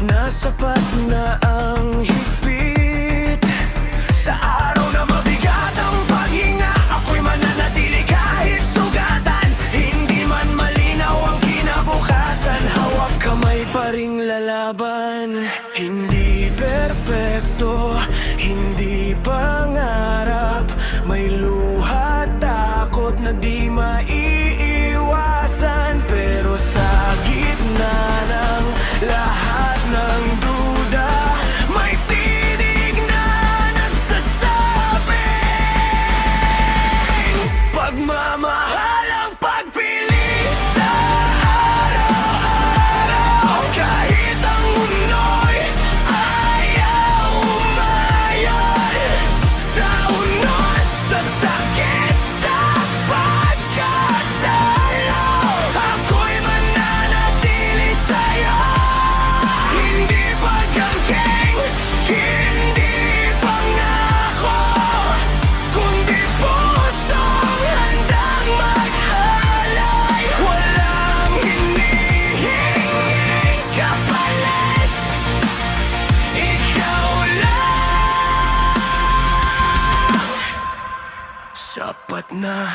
na sapat na ang higpit. Sa araw na mabigat ang paghinga, ako'y mananatili kahit sugatan. Hindi man malinaw ang kinabukasan, hawak kamay pa ring lalaban. Hindi perpekto, hindi pangarap, may luha, takot na di maiiwasan. Pero sa gitna ng lahat ng duda, may tinig na nagsasabing pagmamahal ang pagpilit sa araw-araw. Kahit ang mundo'y ayaw umayon sa unod, sa sakit, sa pagkatalaw, ako'y mananatili sa'yo. Hindi pagkangking, hindi pangako, kundi pusong handang mag-alay. Walang hinihinging kapalit, ikaw lang. Sapat na.